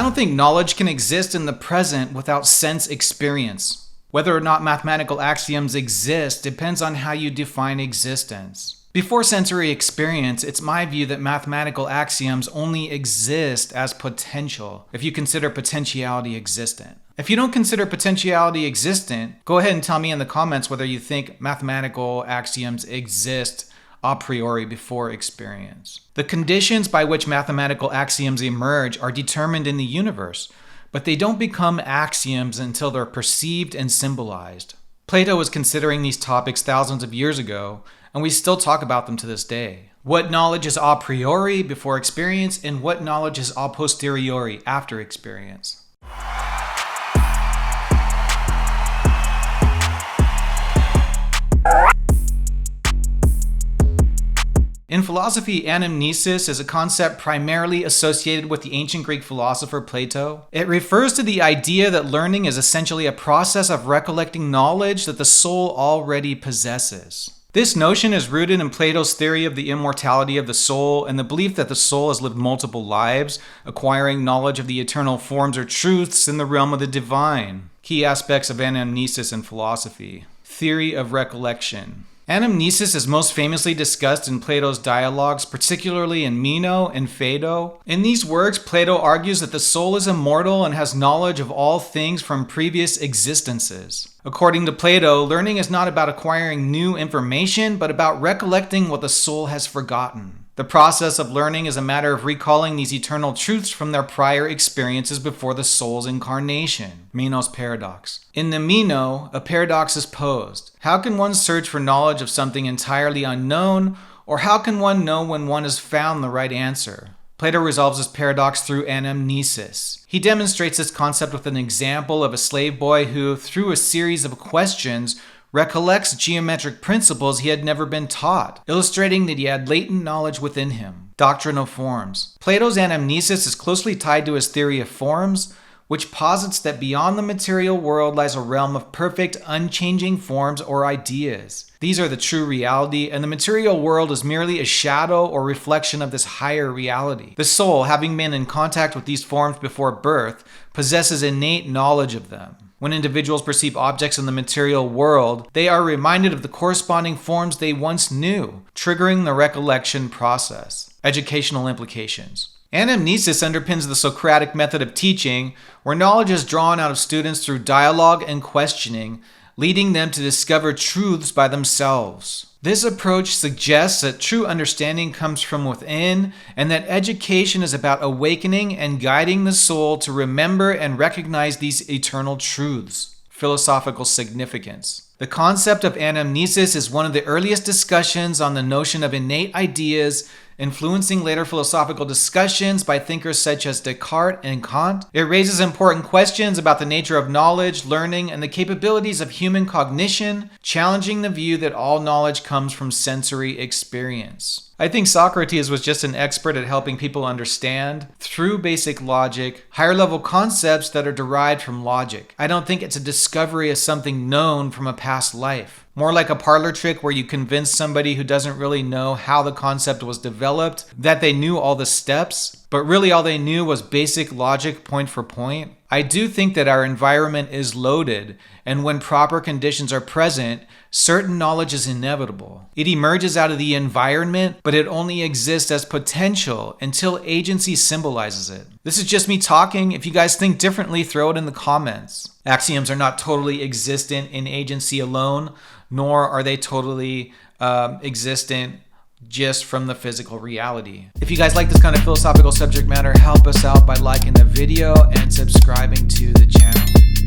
don't think knowledge can exist in the present without sense experience. Whether or not mathematical axioms exist depends on how you define existence. Before sensory experience, it's my view that mathematical axioms only exist as potential, if you consider potentiality existent. If you don't consider potentiality existent, go ahead and tell me in the comments whether you think mathematical axioms exist a priori before experience. The conditions by which mathematical axioms emerge are determined in the universe, but they don't become axioms until they're perceived and symbolized. Plato was considering these topics thousands of years ago, and we still talk about them to this day. What knowledge is a priori before experience, and what knowledge is a posteriori after experience. In philosophy, anamnesis is a concept primarily associated with the ancient Greek philosopher Plato. It refers to the idea that learning is essentially a process of recollecting knowledge that the soul already possesses. This notion is rooted in Plato's theory of the immortality of the soul and the belief that the soul has lived multiple lives, acquiring knowledge of the eternal forms or truths in the realm of the divine. Key aspects of anamnesis in philosophy. Theory of recollection. Anamnesis is most famously discussed in Plato's dialogues, particularly in Meno and Phaedo. In these works, Plato argues that the soul is immortal and has knowledge of all things from previous existences. According to Plato, learning is not about acquiring new information, but about recollecting what the soul has forgotten. The process of learning is a matter of recalling these eternal truths from their prior experiences before the soul's incarnation. Meno's paradox. In the Meno, a paradox is posed. How can one search for knowledge of something entirely unknown, or how can one know when one has found the right answer? Plato resolves this paradox through anamnesis. He demonstrates this concept with an example of a slave boy who, through a series of questions, recollects geometric principles he had never been taught, illustrating that he had latent knowledge within him. Doctrine of forms. Plato's anamnesis is closely tied to his theory of forms, which posits that beyond the material world lies a realm of perfect, unchanging forms or ideas. These are the true reality, and the material world is merely a shadow or reflection of this higher reality. The soul, having been in contact with these forms before birth, possesses innate knowledge of them. When individuals perceive objects in the material world, they are reminded of the corresponding forms they once knew, triggering the recollection process. Educational implications. Anamnesis underpins the Socratic method of teaching, where knowledge is drawn out of students through dialogue and questioning, leading them to discover truths by themselves. This approach suggests that true understanding comes from within, and that education is about awakening and guiding the soul to remember and recognize these eternal truths. Philosophical significance. The concept of anamnesis is one of the earliest discussions on the notion of innate ideas, influencing later philosophical discussions by thinkers such as Descartes and Kant. It raises important questions about the nature of knowledge, learning, and the capabilities of human cognition, challenging the view that all knowledge comes from sensory experience. I think Socrates was just an expert at helping people understand, through basic logic, higher-level concepts that are derived from logic. I don't think it's a discovery of something known from a past life. More like a parlor trick where you convince somebody who doesn't really know how the concept was developed that they knew all the steps, but really all they knew was basic logic point for point. I do think that our environment is loaded, and when proper conditions are present, certain knowledge is inevitable. It emerges out of the environment, but it only exists as potential until agency symbolizes it. This is just me talking. If you guys think differently, throw it in the comments. Axioms are not totally existent in agency alone, nor are they totally existent just from the physical reality. If you guys like this kind of philosophical subject matter, help us out by liking the video and subscribing to the channel.